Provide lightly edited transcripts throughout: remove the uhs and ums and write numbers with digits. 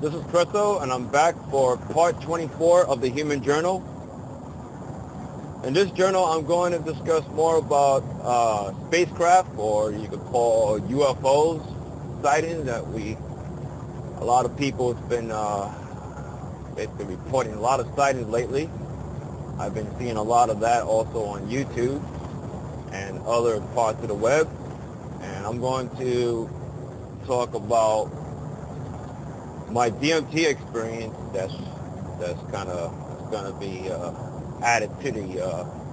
This is Creso, and I'm back for part 24 of the Human Journal. In this journal, I'm going to discuss more about spacecraft, or you could call UFOs, sightings that a lot of people have been basically reporting a lot of sightings lately. I've been seeing a lot of that also on YouTube and other parts of the web. And I'm going to talk about my DMT experience that's kind of going to be added to the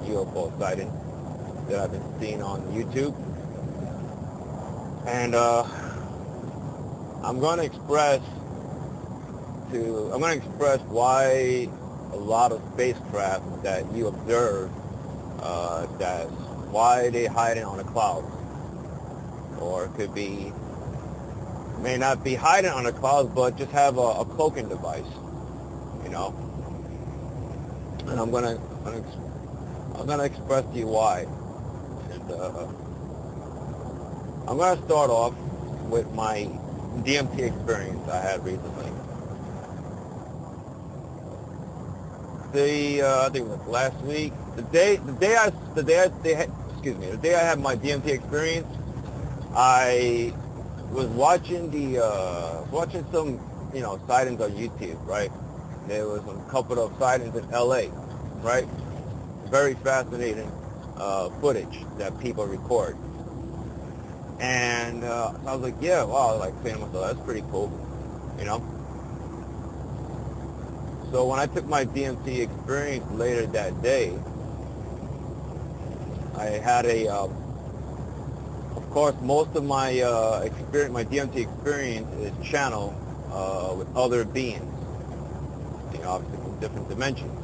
UFO sighting that I've been seeing on YouTube. And I'm going to express why a lot of spacecraft that you observe, that's why they hiding on the clouds, or it could be, may not be hiding on the clouds, but just have a cloaking device, you know. And I'm gonna express to you why. And I'm gonna start off with my DMT experience I had recently. I think it was last week. The day I had my DMT experience, I was watching some sightings on YouTube, right? There was a couple of sightings in LA, right? Very fascinating footage that people record. And I was like, yeah, wow, like saying to myself, that's pretty cool, you know? So when I took my DMT experience later that day, I had of course, most of my experience, my DMT experience is channeled with other beings, obviously from different dimensions.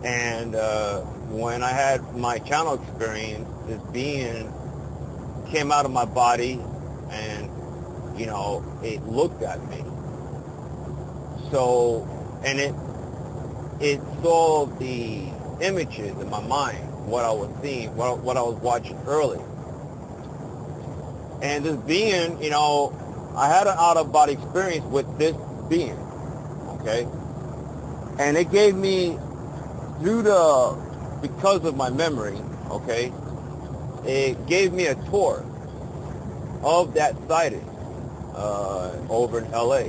And when I had my channel experience, this being came out of my body and, it looked at me. So, and it saw the images in my mind, what I was seeing, what I was watching earlier. And this being, I had an out-of-body experience with this being, okay? And it gave me, because of my memory, okay, it gave me a tour of that sighting over in LA.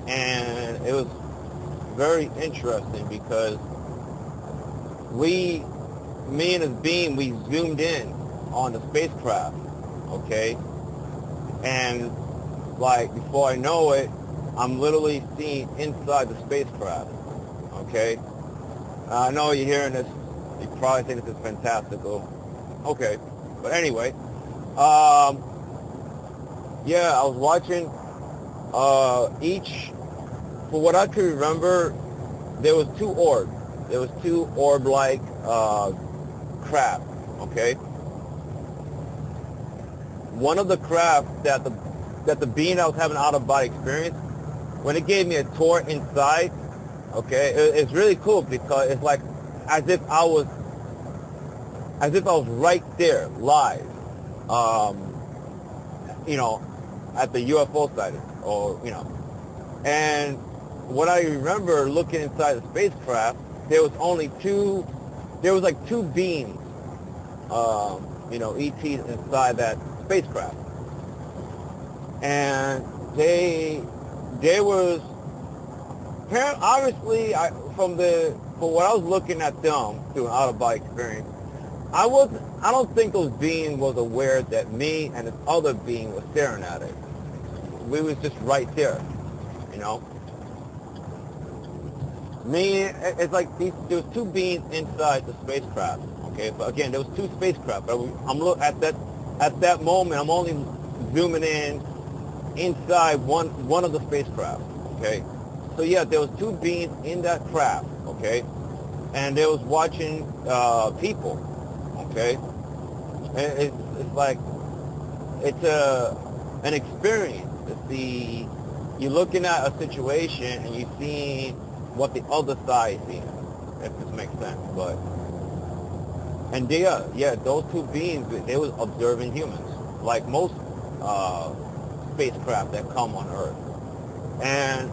And it was very interesting because me and this being, we zoomed in on the spacecraft, okay? And like before I know it, I'm literally seeing inside the spacecraft, okay? I know you're hearing this, you probably think this is fantastical. Okay, but anyway, yeah, I was watching for what I could remember, there was two orbs. There was two orb-like craft, okay? One of the craft that the being I was having out-of-body experience, when it gave me a tour inside, okay, it's really cool because it's like as if I was right there, live, at the UFO sighting, or, and what I remember looking inside the spacecraft, there was like two beings, ETs inside that spacecraft. And they was, obviously, from what I was looking at them through an out-of-body experience, I don't think those beings was aware that me and this other being was staring at it. We was just right there, It's like there was two beings inside the spacecraft, okay? But again, there was two spacecraft, but at that moment, I'm only zooming in inside one of the spacecraft, okay? So yeah, there was two beings in that craft, okay? And they was watching people, okay? And it's like, it's an experience. You're looking at a situation and you're seeing what the other side sees, if this makes sense. And those two beings, they was observing humans, like most spacecraft that come on Earth. And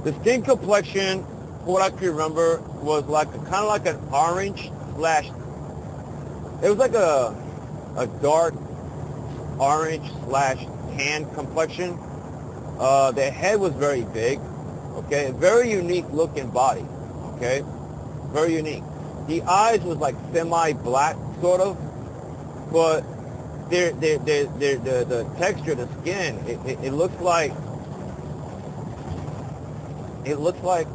the skin complexion, what I can remember, was like kind of like an orange slash. It was like a dark orange slash tan complexion. Their head was very big. Okay, very unique looking body. Okay, very unique. The eyes was like semi-black sort of, but the texture of the skin, it looks like. It looks like,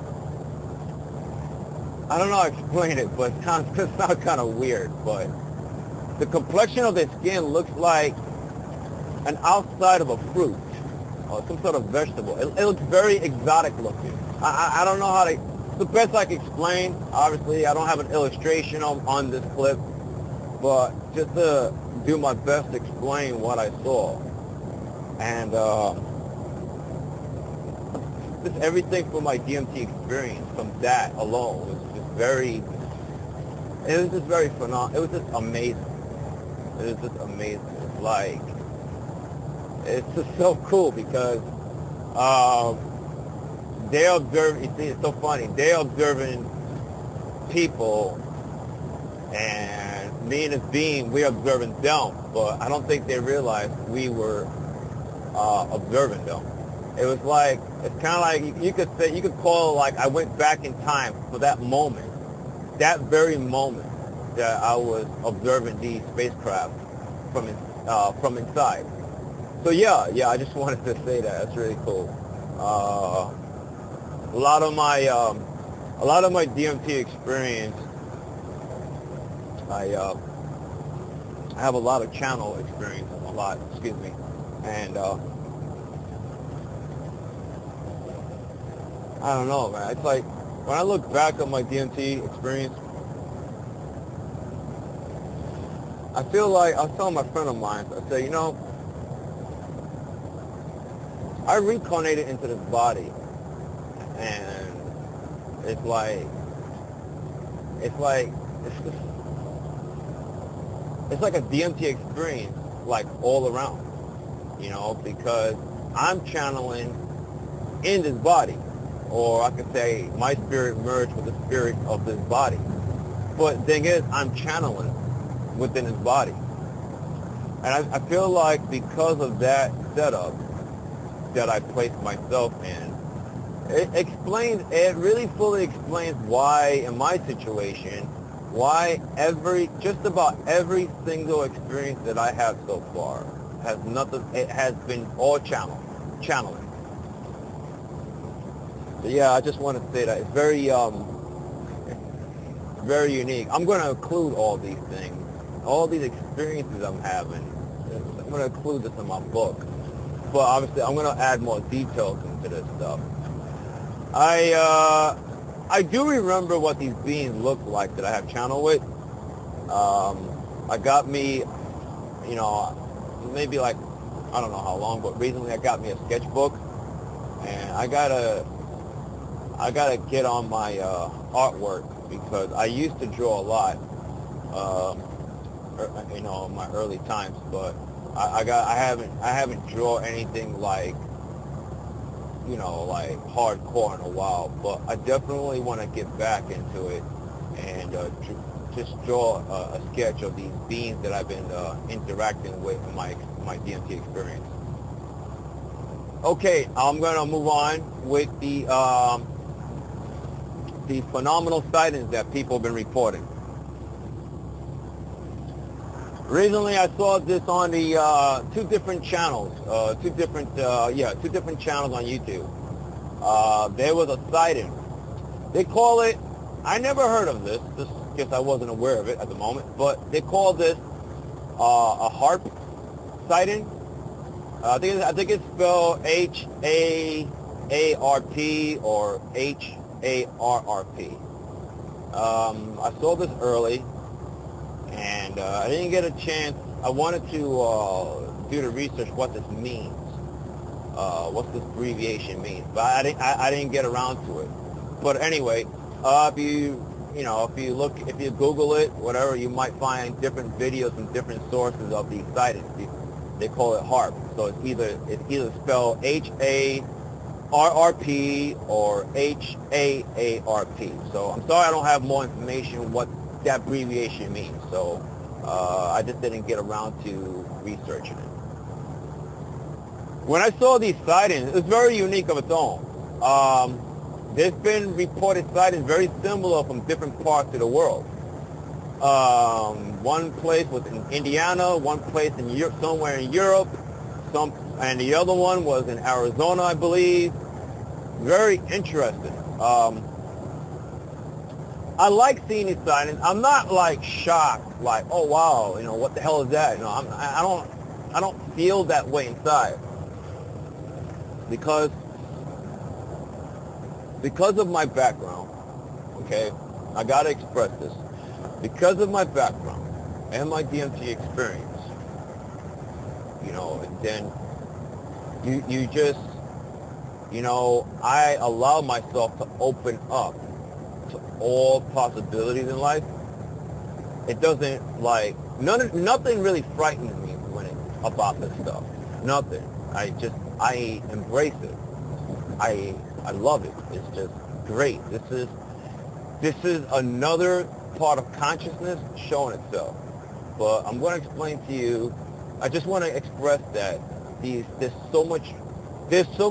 I don't know how to explain it, but it sounds kind of weird, but the complexion of their skin looks like an outside of a fruit or some sort of vegetable. It looks very exotic looking. I don't know how to, it's the best I can explain. Obviously, I don't have an illustration on this clip, but just to do my best to explain what I saw. And, just everything from my DMT experience, from that alone, was just very, it was just very phenomenal. It was just amazing. It was just amazing. It's like, it's just so cool because they're observing, you see, it's so funny, they're observing people, and me and this being, we're observing them, but I don't think they realized we were observing them. It was like, it's kind of like, you could say, you could call it like I went back in time for that moment, that very moment that I was observing these spacecraft from inside. So yeah, I just wanted to say that. That's really cool. A lot of my DMT experience, I have a lot of channel experience, and I don't know, man. It's like, when I look back on my DMT experience, I feel like, I was telling my friend of mine, I said, you know, I reincarnated into this body, and it's like a DMT experience, like all around, you know, because I'm channeling in this body. Or I could say my spirit merged with the spirit of this body. But the thing is, I'm channeling within this body. And I feel like because of that setup that I placed myself in, it really fully explains why, in my situation, why just about every single experience that I have so far it has been all channeling. Yeah, I just want to say that it's very, very unique. I'm going to include all these things, all these experiences I'm having. I'm going to include this in my book. But obviously, I'm going to add more details into this stuff. I do remember what these beings look like that I have channel with. I got me, you know, maybe like, I don't know how long, but recently I got me a sketchbook, and I gotta get on my artwork, because I used to draw a lot, you know, in my early times, but I haven't drawn anything like, you know, like hardcore in a while. But I definitely want to get back into it and just draw a sketch of these beings that I've been interacting with in my DMT experience. Okay, I'm gonna move on with the phenomenal sightings that people have been reporting. Recently, I saw this on the two different channels on YouTube. There was a sighting. They call it, I never heard of this, just because I wasn't aware of it at the moment, but they call this a HARP sighting. I think it's spelled H-A-A-R-P or H-A-R-R-P. I saw this early, and I didn't get a chance. I wanted to do the research what this means, what this abbreviation means, but I didn't get around to it. But anyway, if you Google it, whatever, you might find different videos and different sources of these sightings. They call it HARP. So it's either spelled HARP RRP or HAARP. So I'm sorry I don't have more information what that abbreviation means. So I just didn't get around to researching it. When I saw these sightings, it's very unique of its own. There's been reported sightings very similar from different parts of the world. One place was in Indiana, one place in Europe, somewhere in Europe, and the other one was in Arizona, I believe. Very interesting. I like seeing these sightings. I'm not like shocked, like, oh wow, what the hell is that? I don't feel that way inside because of my background. Okay, I gotta express this. Because of my background and my DMT experience, and then you just, I allow myself to open up to all possibilities in life. It doesn't nothing really frightens me about this stuff. Nothing. I embrace it. I love it. It's just great. This is another part of consciousness showing itself. But I'm going to explain to you, I just want to express that there's so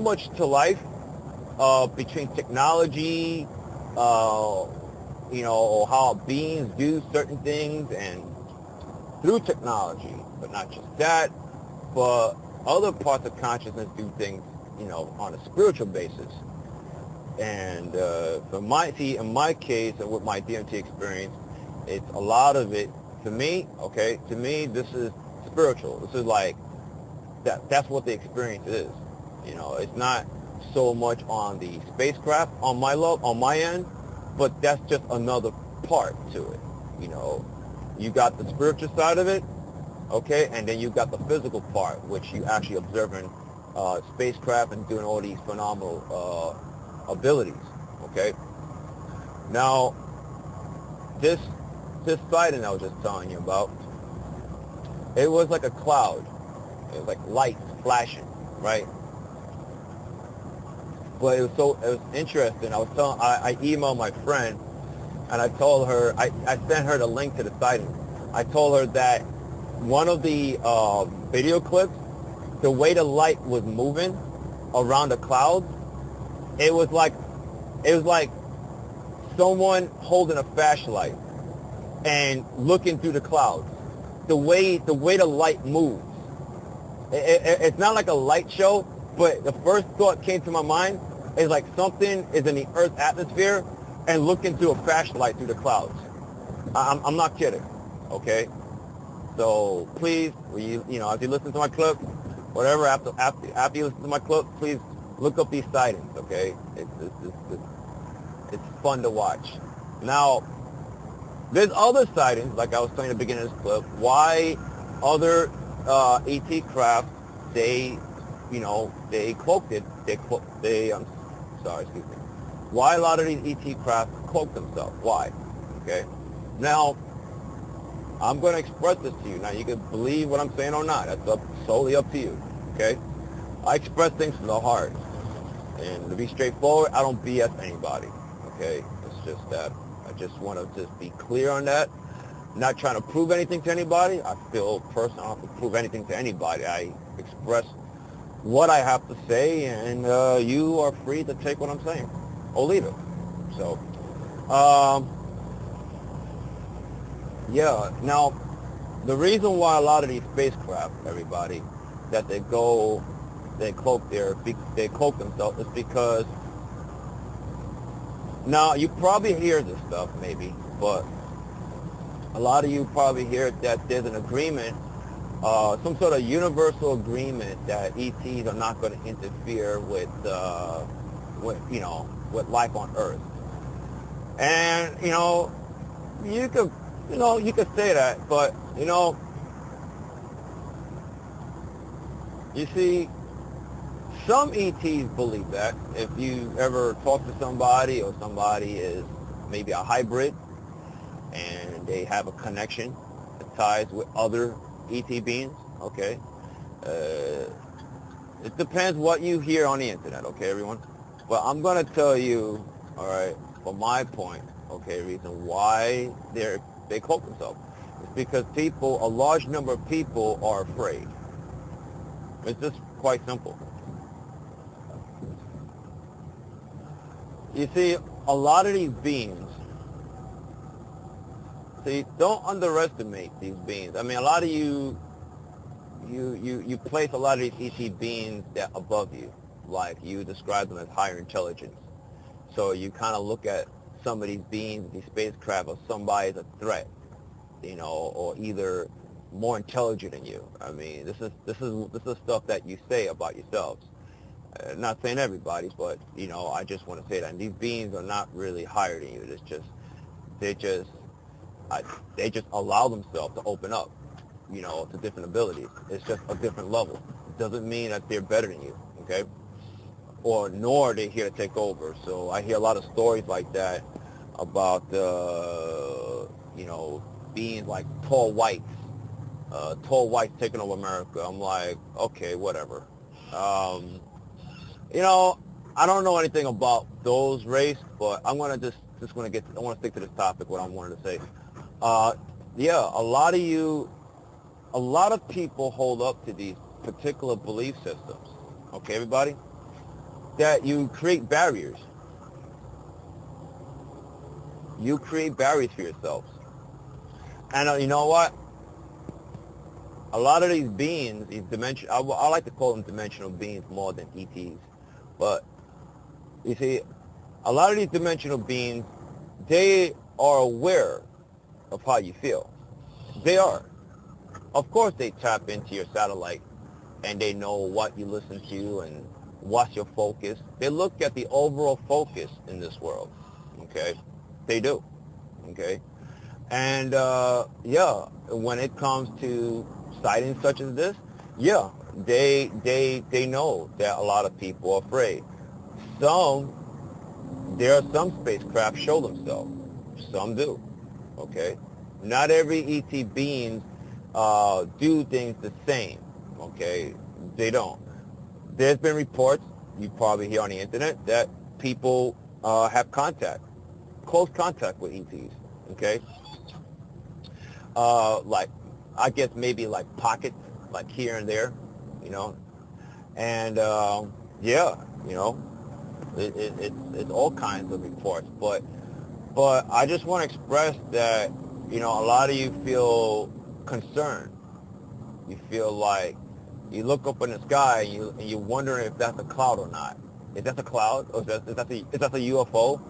much to life between technology, how beings do certain things and through technology, but not just that, but other parts of consciousness do things, on a spiritual basis. And in my case, and with my DMT experience, it's a lot of it, to me, this is spiritual. This is like, that's what the experience is. It's not so much on the spacecraft on my end, but that's just another part to it. You got the spiritual side of it, okay, and then you got the physical part, which you actually observing spacecraft and doing all these phenomenal abilities, okay? Now, this sighting I was just telling you about, it was like a cloud. It was like lights flashing, right? But it was interesting. I emailed my friend, and I told her, I sent her the link to the sighting. I told her that one of the video clips, the way the light was moving around the clouds, it was like someone holding a flashlight and looking through the clouds. The way the light moves, it's not like a light show, but the first thought came to my mind is like something is in the Earth's atmosphere and looking through a flashlight through the clouds. I'm not kidding, okay? So please, as you listen to my clip, whatever, after you listen to my clip, please look up these sightings, okay? It's fun to watch. Now, there's other sightings, like I was saying at the beginning of this clip, why other ET craft, they cloaked it, why a lot of these ET craft cloak themselves, why, okay? Now, I'm going to express this to you. Now, you can believe what I'm saying or not. That's solely up to you, okay? I express things from the heart. And to be straightforward, I don't BS anybody, okay? It's just that I just want to just be clear on that. I'm not trying to prove anything to anybody. I feel personally I don't have to prove anything to anybody. I express what I have to say, and you are free to take what I'm saying or leave it. So, yeah. Now, the reason why a lot of these spacecraft, everybody, that they cloak themselves is because, now you probably hear this stuff maybe, but a lot of you probably hear that there's an agreement, some sort of universal agreement that ETs are not going to interfere with life on Earth. And you could say that, but you see, some ETs believe that. If you ever talk to somebody, or somebody is maybe a hybrid and they have a connection, ties with other ET beings, okay, It depends what you hear on the internet, okay, everyone? But I'm going to tell you, all right, from my point, okay, reason why they cloak themselves. It's because a large number of people are afraid. It's just quite simple. You see, a lot of these beings, see, don't underestimate these beings. I mean, a lot of you place a lot of these ET beings that above you, like you describe them as higher intelligence. So you kind of look at some of these beings, these spacecraft, as somebody as a threat, or either more intelligent than you. I mean, this is stuff that you say about yourselves. Not saying everybody, but I just want to say that. And these beings are not really higher than you. They just allow themselves to open up, to different abilities. It's just a different level. It doesn't mean that they're better than you, okay? Nor are they here to take over. So I hear a lot of stories like that about, beings like tall whites taking over America. I'm like, okay, whatever. I don't know anything about those race, but I'm gonna I want to stick to this topic. What I wanted to say. Yeah, a lot of people hold up to these particular belief systems. Okay, everybody, that you create barriers. You create barriers for yourselves. And you know what? A lot of these beings, I like to call them dimensional beings more than ETs. But you see, a lot of these dimensional beings, they are aware of how you feel. They are. Of course, they tap into your satellite and they know what you listen to and what's your focus. They look at the overall focus in this world. Okay? They do. Okay? And yeah, when it comes to sightings such as this, yeah, they know that a lot of people are afraid. There are some spacecraft show themselves. Some do. Okay? Not every ET beings do things the same. Okay? They don't. There's been reports, you probably hear on the internet, that people have close contact with ETs. Okay? Like, I guess maybe like pockets, like here and there, and yeah, it's all kinds of reports, but I just want to express that, a lot of you feel concerned. You feel like you look up in the sky and you're wondering if that's a cloud or not. Is that a cloud or is that a UFO?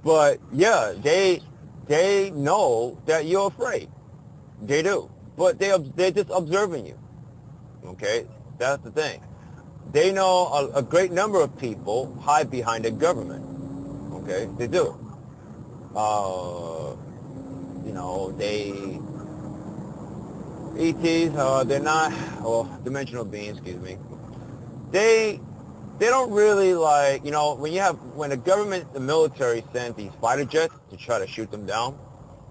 But yeah, they know that you're afraid. They do. But they're just observing you. Okay? That's the thing. They know a great number of people hide behind the government. Okay? They do. ETs, they're not, or dimensional beings, excuse me. They don't really like, when the government, the military sends these fighter jets to try to shoot them down,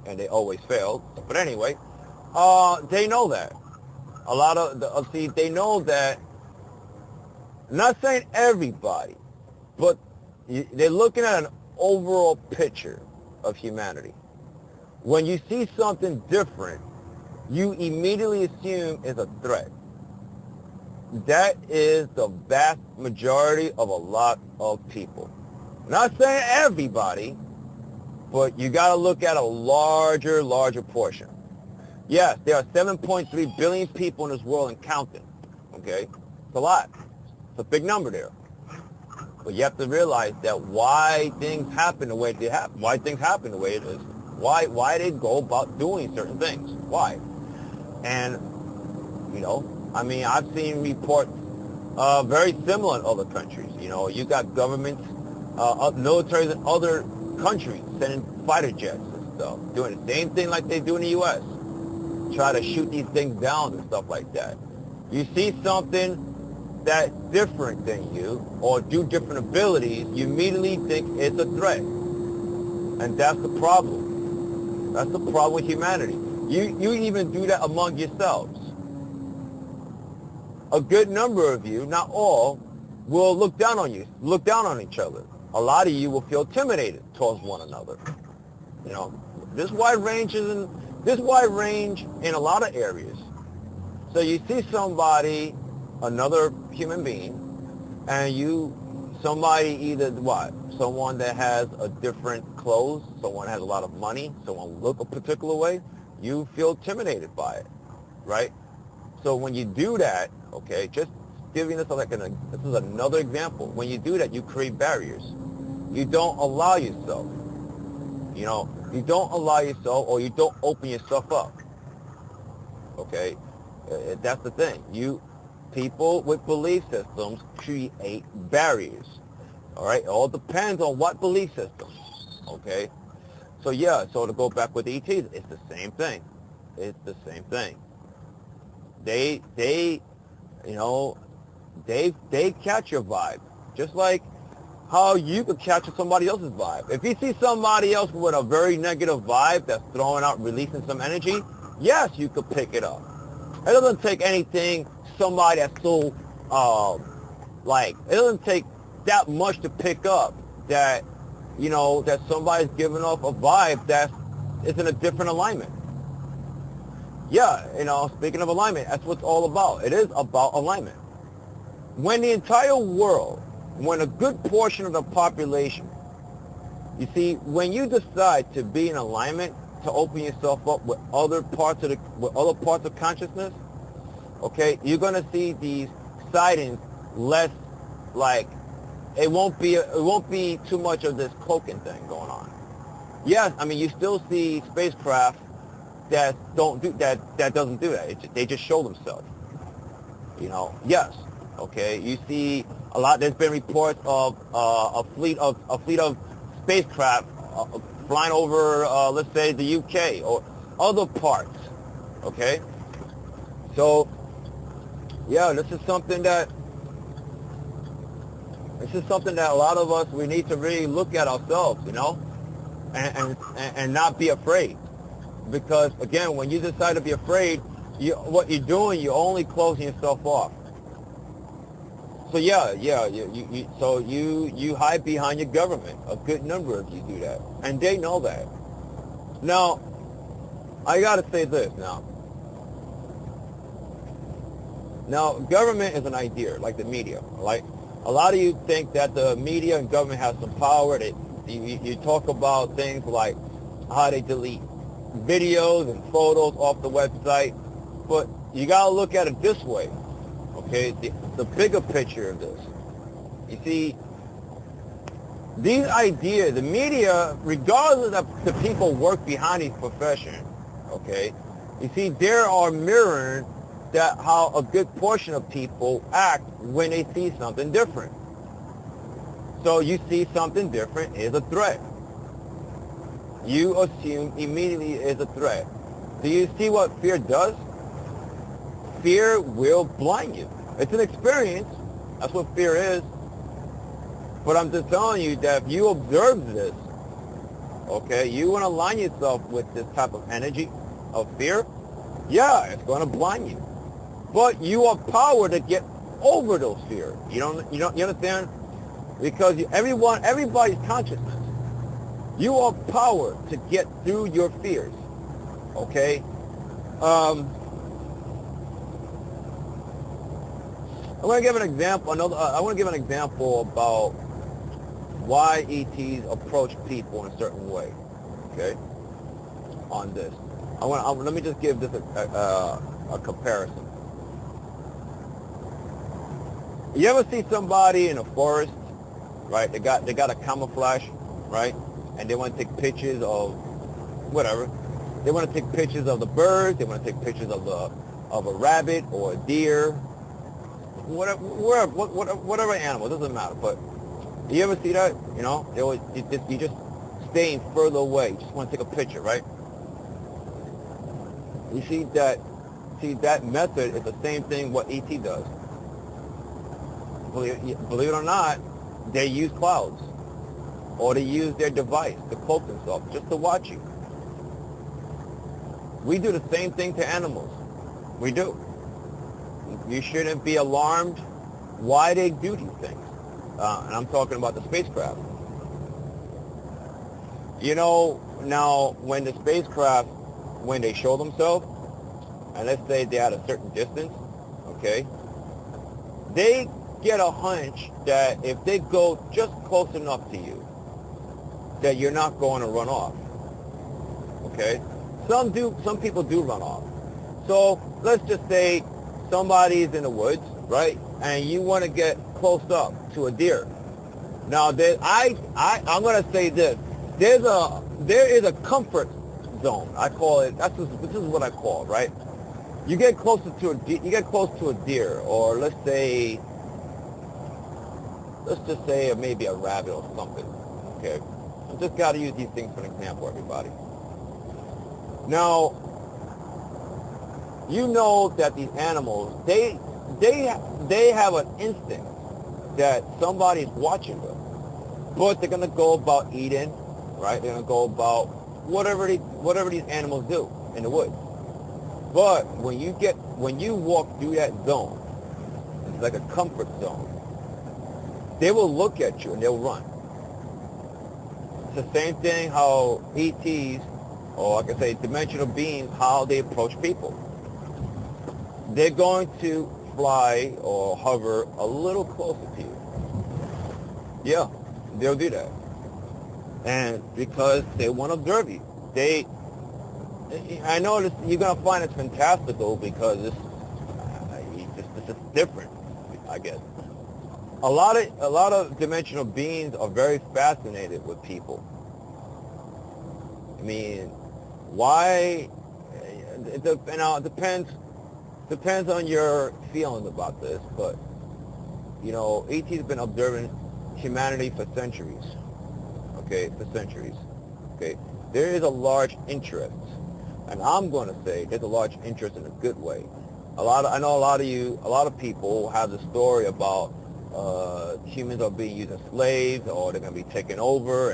and they always fail. But anyway, they know that. They know that, I'm not saying everybody, but they're looking at an overall picture of humanity. When you see something different, you immediately assume it's a threat. That is the vast majority of a lot of people. I'm not saying everybody, but you got to look at a larger portion. Yes, there are 7.3 billion people in this world and counting. Okay? It's a lot. It's a big number there. But you have to realize that why things happen the way they happen, why things happen the way it is, why they go about doing certain things. Why? And, I've seen reports very similar in other countries. You got governments, militaries in other countries sending fighter jets and stuff, doing the same thing like they do in the U.S. Try to shoot these things down and stuff like that. You see something that's different than you or do different abilities, you immediately think it's a threat. And that's the problem. That's the problem with humanity. You even do that among yourselves. a good number of you, not all, will look down on you, look down on each other. A lot of you will feel intimidated towards one another. You know, this wide range in a lot of areas. So you see somebody, another human being, and somebody either what? Someone that has a different clothes, someone has a lot of money, someone look a particular way, you feel intimidated by it, right? So when you do that, okay, just giving this this is another example. When you do that, you create barriers. You don't allow yourself, you don't allow yourself, or you don't open yourself up, okay? That's the thing. People with belief systems create barriers, all right? It all depends on what belief system, okay? So yeah, so to go back with ETs, it's the same thing. It's the same thing. They catch your vibe, just like how you could catch somebody else's vibe. If you see somebody else with a very negative vibe that's releasing some energy, yes, you could pick it up. It doesn't take anything, somebody that's so, it doesn't take that much to pick up that, that somebody's giving off a vibe that's in a different alignment. Yeah, speaking of alignment, that's what it's all about. It is about alignment. When the entire world, when a good portion of the population, you see, when you decide to be in alignment, to open yourself up with other parts of consciousness, okay, you're gonna see these sightings less, like it won't be too much of this cloaking thing going on. Yes, I mean you still see spacecraft that doesn't do that. They just show themselves. Yes, okay. You see a lot. There's been reports of a fleet of spacecraft flying over, let's say, the UK or other parts, okay? So, yeah, this is something that a lot of us, we need to really look at ourselves, and not be afraid. Because, again, when you decide to be afraid, what you're doing, you're only closing yourself off. So you hide behind your government. A good number of you do that, and they know that. Now, I gotta say this now. Now, government is an idea, like the media. Like a lot of you think that the media and government have some power. You talk about things like how they delete videos and photos off the website, but you gotta look at it this way. Okay, the bigger picture of this. You see, these ideas, the media, regardless of the people work behind these professions, okay, you see, there are mirroring that how a good portion of people act when they see something different. So you see something different is a threat. You assume immediately is a threat. Do you see what fear does? Fear will blind you. It's an experience. That's what fear is. But I'm just telling you that if you observe this, okay, you want to align yourself with this type of energy of fear, yeah, it's going to blind you. But you have power to get over those fears. You understand? Because everybody's consciousness. You have power to get through your fears. Okay? I want to give an example. I want to give an example about why ETs approach people in a certain way. Okay, on this, let me just give this a comparison. You ever see somebody in a forest, right? They got a camouflage, right? And they want to take pictures of whatever. They want to take pictures of the birds. They want to take pictures of a rabbit or a deer. Whatever animal, it doesn't matter. But you ever see that? You just staying further away. You just want to take a picture, right? You see that method is the same thing what ET does. Believe it or not, they use clouds, or they use their device to cloak themselves just to watch you. We do the same thing to animals. We do. you shouldn't be alarmed why they do these things. And I'm talking about the spacecraft. You know, now when the spacecraft, when they show themselves, and let's say they're at a certain distance, okay, they get a hunch that if they go just close enough to you, that you're not going to run off. Okay? Some people do run off. So let's just say somebody's in the woods, right? And you want to get close up to a deer. Now, I'm going to say this. There is a comfort zone. I call it, this is what I call it, right? You get close to a deer, or let's just say maybe a rabbit or something. Okay? I just got to use these things for an example, everybody. Now, you know that these animals, they have an instinct that somebody's watching them, but they're gonna go about eating, right? They're gonna go about whatever these animals do in the woods. But when you walk through that zone, it's like a comfort zone. They will look at you and they'll run. It's the same thing how ETs, or like I say, dimensional beings, how they approach people. They're going to fly or hover a little closer to you. Yeah, they'll do that. And because they want to observe you. I know this, you're going to find it fantastical because this is different, I guess. A lot of dimensional beings are very fascinated with people. I mean, why? It depends on your feelings about this, but you know, ET's been observing humanity for centuries. Okay, for centuries. Okay, there is a large interest, and I'm going to say there's a large interest in a good way. I know a lot of people have the story about humans are being used as slaves, or they're going to be taken over,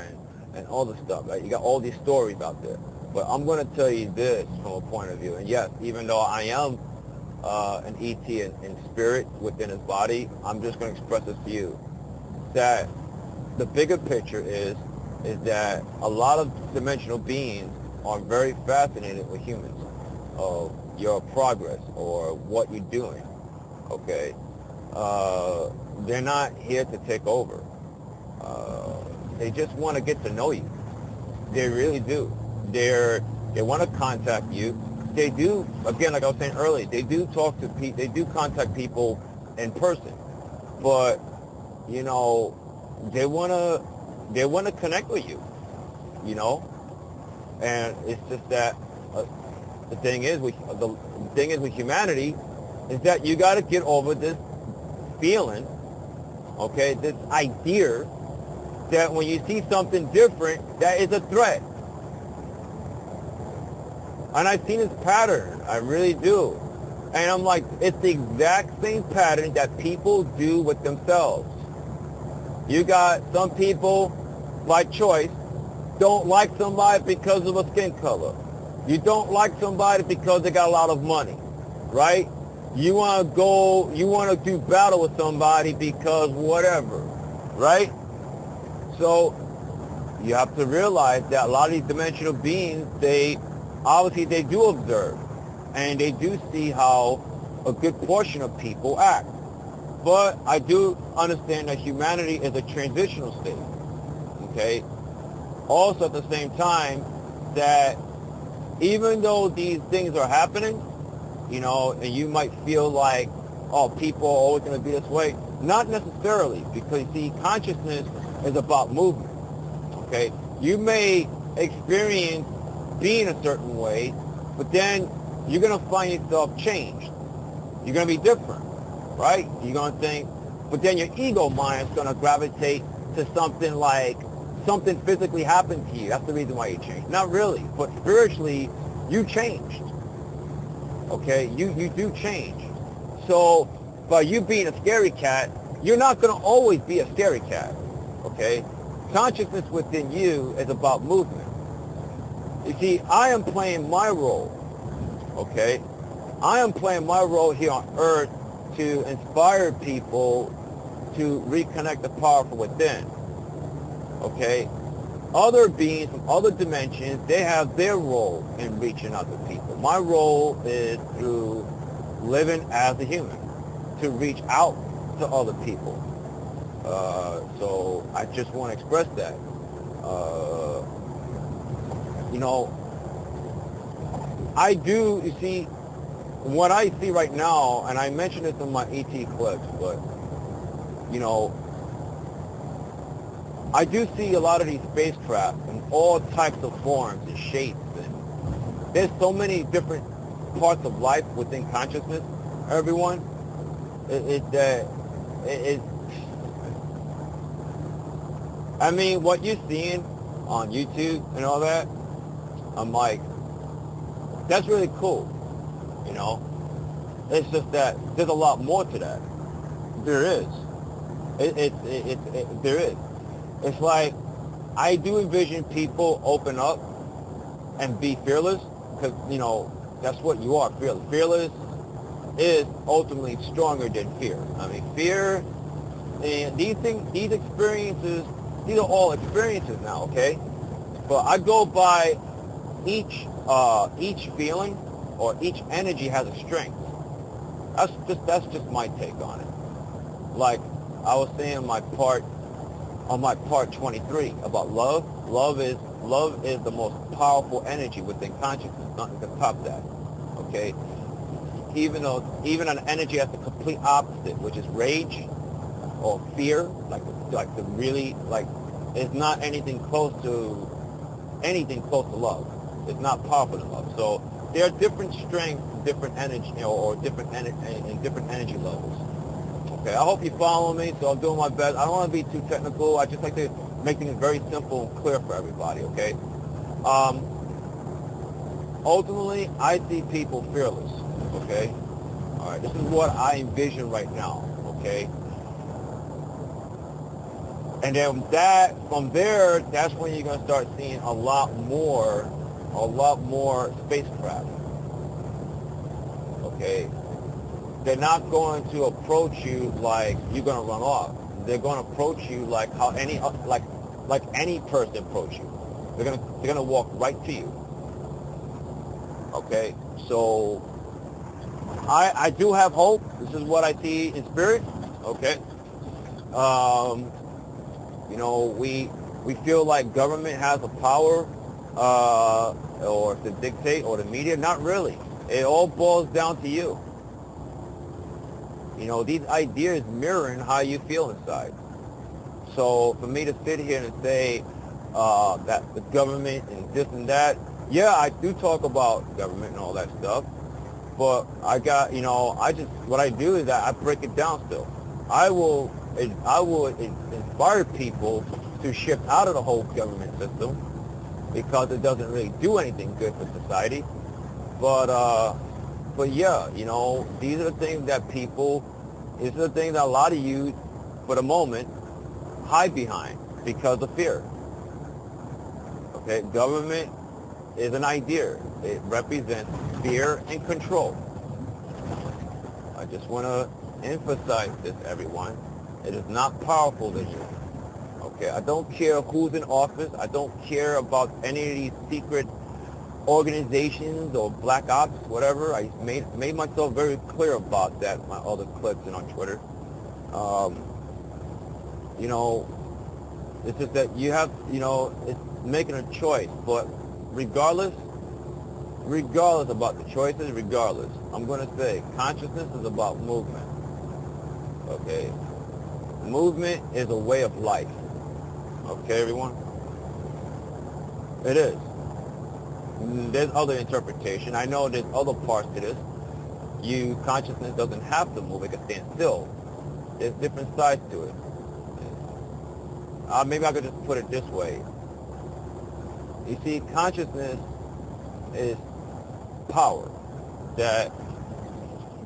and all this stuff. Right? You got all these stories out there. But I'm going to tell you this from a point of view. And yes, even though I am an ET in spirit within his body, I'm just going to express this to you. That the bigger picture is that a lot of dimensional beings are very fascinated with humans, of your progress or what you're doing. Okay? They're not here to take over. They just want to get to know you. They really do. They want to contact you. They do, again, like I was saying earlier, they do talk to people, they do contact people in person. But, you know, they want to connect with you, you know? And it's just that the thing is with humanity is that you got to get over this feeling, okay, this idea that when you see something different, that is a threat. And I've seen this pattern. I really do. And I'm like, it's the exact same pattern that people do with themselves. You got some people, by choice, don't like somebody because of a skin color. You don't like somebody because they got a lot of money, right? You want to do battle with somebody because whatever, right? So you have to realize that a lot of these dimensional beings, they do observe, and they do see how a good portion of people act. But I do understand that humanity is a transitional state, okay? Also at the same time, that even though these things are happening, you know, and you might feel like, oh, people are always going to be this way. Not necessarily, because, you see, consciousness is about movement, okay? You may experience being a certain way, but then you're going to find yourself changed. You're going to be different, right? You're going to think, but then your ego mind is going to gravitate to something like something physically happened to you. That's the reason why you changed. Not really, but spiritually, you changed. Okay, you do change. So by you being a scary cat, you're not going to always be a scary cat. Okay, consciousness within you is about movement. You see, I am playing my role. Okay, I am playing my role here on Earth to inspire people to reconnect the power from within. Okay? Other beings from other dimensions, they have their role in reaching out to people. My role is through living as a human, to reach out to other people. So I just want to express that. You know, I do, you see, what I see right now, and I mentioned this in my ET clips, but, you know, I do see a lot of these spacecraft in all types of forms and shapes, and there's so many different parts of life within consciousness, everyone. I mean, what you're seeing on YouTube and all that, I'm like, that's really cool, you know? It's just that there's a lot more to that. There is. There is. It's like, I do envision people open up and be fearless, because, you know, that's what you are, fearless. Fearless is ultimately stronger than fear. I mean, fear, and these experiences, these are all experiences now, okay? But I go by each feeling or each energy has a strength. That's just my take on it. Like I was saying on my part 23 about love. Love is the most powerful energy within consciousness. Nothing can top that. Okay? Even an energy has the complete opposite, which is rage or fear, like the really, like, it's not anything close to love. It's not powerful in love. So there are different strengths, different energy, or different energy levels. Okay, I hope you follow me. So I'm doing my best. I don't want to be too technical. I just like to make things very simple and clear for everybody. Okay. Ultimately, I see people fearless. Okay. All right. This is what I envision right now. Okay. And then from there, that's when you're going to start seeing a lot more spacecraft. Okay? They're not going to approach you like you're going to run off. They're going to approach you like how any person approach you. They're going to walk right to you. Okay? So I do have hope. This is what I see in spirit. Okay? You know, we feel like government has a power or to dictate, or the media. Not really. It all boils down to you. You know, these ideas mirroring how you feel inside. So for me to sit here and say that the government and this and that, yeah, I do talk about government and all that stuff, but what I do is that I break it down still. I will inspire people to shift out of the whole government system because it doesn't really do anything good for society. But yeah, you know, these are the things that a lot of you, for the moment, hide behind because of fear. Okay, government is an idea. It represents fear and control. I just want to emphasize this, everyone. It is not powerful than you. Okay, I don't care who's in office. I don't care about any of these secret organizations or black ops, whatever. I made myself very clear about that in my other clips and on Twitter. You know, it's just that you have, you know, it's making a choice. But regardless about the choices, I'm going to say consciousness is about movement. Okay? Movement is a way of life. Okay, everyone? It is. There's other interpretation. I know there's other parts to this. Consciousness doesn't have to move. It can stand still. There's different sides to it. Maybe I could just put it this way. You see, consciousness is power. That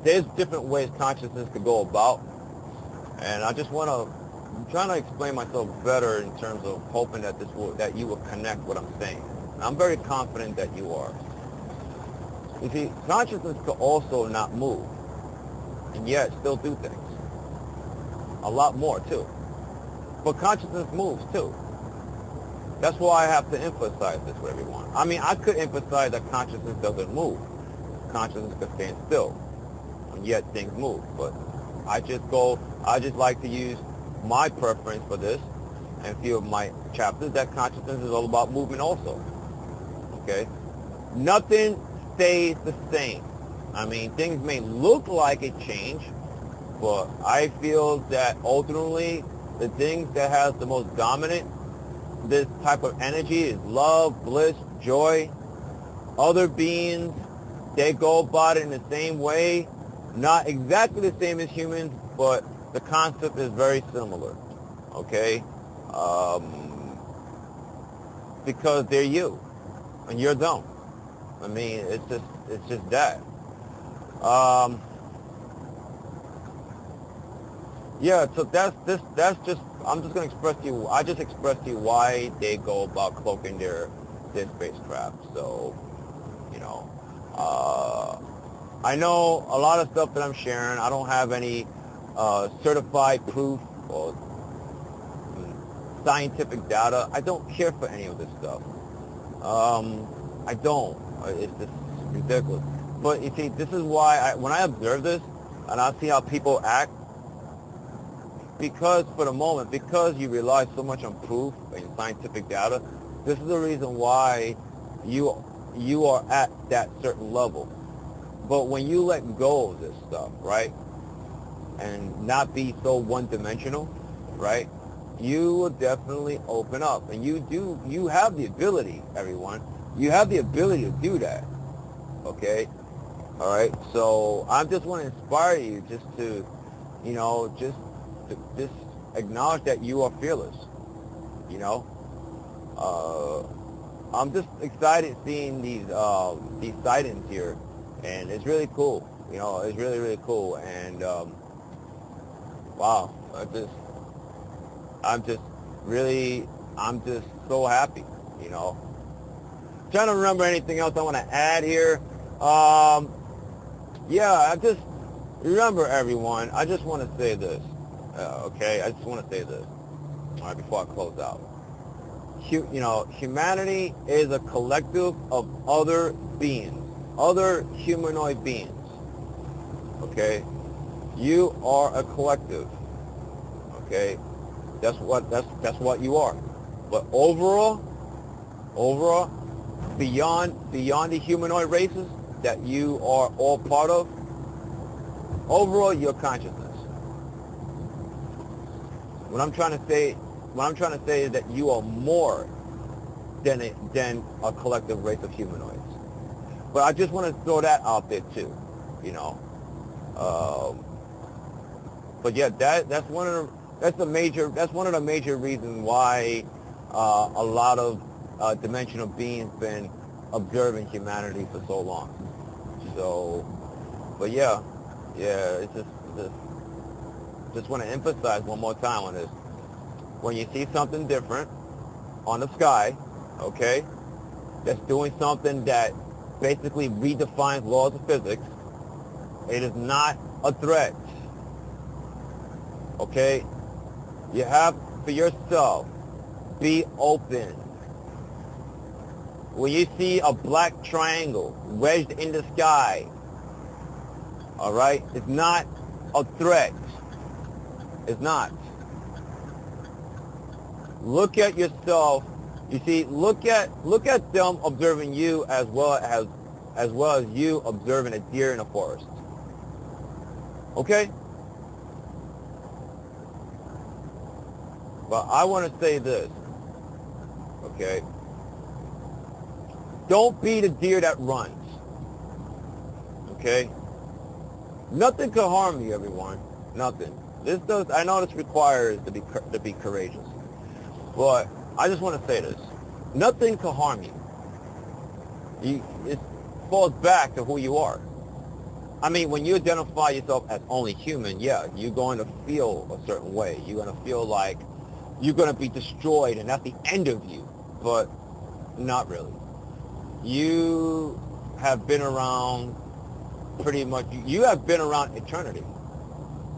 there's different ways consciousness could go about. And I'm trying to explain myself better in terms of hoping that that you will connect what I'm saying. I'm very confident that you are. You see, consciousness could also not move. and yet still do things. A lot more too. But consciousness moves too. That's why I have to emphasize this with everyone. I mean, I could emphasize that consciousness doesn't move. Consciousness can stand still, and yet things move. But I just like to use my preference for this and a few of my chapters that consciousness is all about movement also. Okay? Nothing stays the same. I mean, things may look like a change, but I feel that ultimately the things that has the most dominant this type of energy is love, bliss, joy. Other beings, they go about it in the same way, not exactly the same as humans, but the concept is very similar, okay? Because they're you, and you're them. I mean, it's just that. Yeah, so that's just, I'm just going to express to you, I just expressed to you why they go about cloaking their spacecraft. So, you know, I know a lot of stuff that I'm sharing, I don't have any certified proof or scientific data. I don't care for any of this stuff. I don't. It's just ridiculous. But you see, this is why when I observe this and I see how people act, because for the moment, because you rely so much on proof and scientific data, this is the reason why you are at that certain level. But when you let go of this stuff, right, and not be so one-dimensional, right, you will definitely open up. And you have the ability, everyone. You have the ability to do that, okay? All right? So I just want to inspire you just to, you know, just acknowledge that you are fearless, you know? I'm just excited seeing these sightings here, and it's really cool. You know, it's really, really cool. And wow, I'm just so happy, you know. Trying to remember anything else I want to add here. Yeah, I just remember, everyone, I just want to say this, okay? I just want to say this, all right, before I close out. You know, humanity is a collective of other beings, other humanoid beings, okay? You are a collective, okay? That's what you are. But overall, beyond the humanoid races that you are all part of, overall, your consciousness. What I'm trying to say is that you are more than a collective race of humanoids. But I just want to throw that out there too, you know. But yeah, that's one of the major reasons why a lot of dimensional beings been observing humanity for so long. So, but yeah, it's just want to emphasize one more time on this. When you see something different on the sky, okay, that's doing something that basically redefines laws of physics, it is not a threat, okay? You have for yourself, be open. When you see a black triangle wedged in the sky, all right, it's not a threat. It's not. Look at yourself. You see, look at them observing you as well as you observing a deer in a forest. Okay? But I want to say this. Okay? Don't be the deer that runs. Okay? Nothing can harm you, everyone. Nothing. I know this requires to be courageous. But I just want to say this. Nothing can harm you. It falls back to who you are. I mean, when you identify yourself as only human, yeah, you're going to feel a certain way. You're going to feel like you're going to be destroyed and that's the end of you. But not really. You have been around pretty much, you have been around eternity.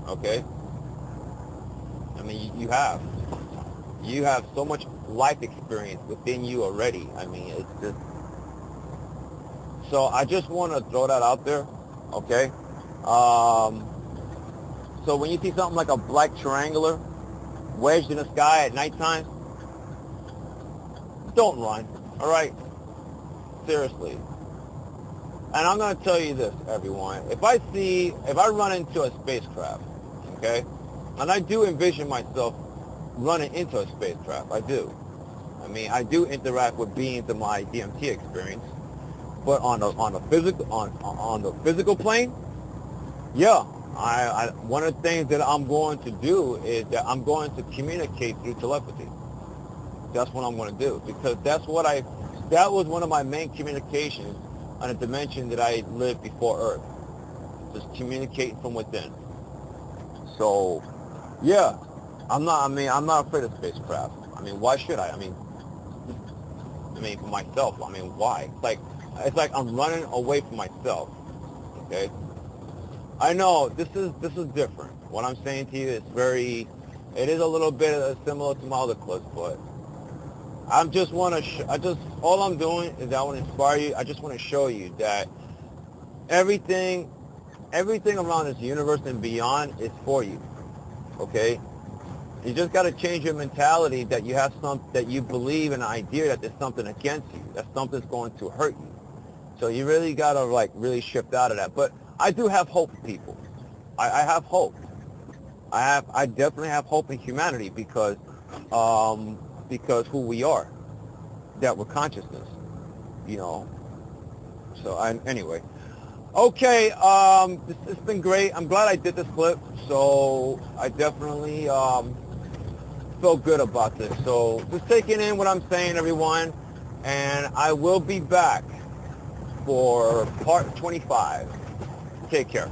Okay? I mean, you have. You have so much life experience within you already. I mean, it's just... So I just want to throw that out there, okay? So when you see something like a black triangular wedged in the sky at nighttime, don't run, all right? Seriously. And I'm going to tell you this, everyone. If I run into a spacecraft, okay, and I do envision myself running into a spacecraft, I do. I mean, I do interact with beings in my DMT experience, but on the physical plane, yeah, one of the things that I'm going to do is that I'm going to communicate through telepathy. That's what I'm going to do, because that was one of my main communications on a dimension that I lived before Earth. Just communicating from within. So, yeah, I'm not afraid of spacecraft. I mean, why should I? I mean, for myself. I mean, why? It's like I'm running away from myself. Okay. I know this is different. What I'm saying to you is it is a little bit similar to my other clips, but all I'm doing is I want to inspire you. I just want to show you that everything around this universe and beyond is for you. Okay? You just got to change your mentality that that you believe in an idea that there's something against you, that something's going to hurt you. So you really got to really shift out of that. But I do have hope for people. I have hope. I definitely have hope in humanity because who we are, that we're consciousness, you know. So anyway, okay. It's been great. I'm glad I did this clip. So I definitely feel good about this. So just taking in what I'm saying, everyone, and I will be back for part 25. Take care.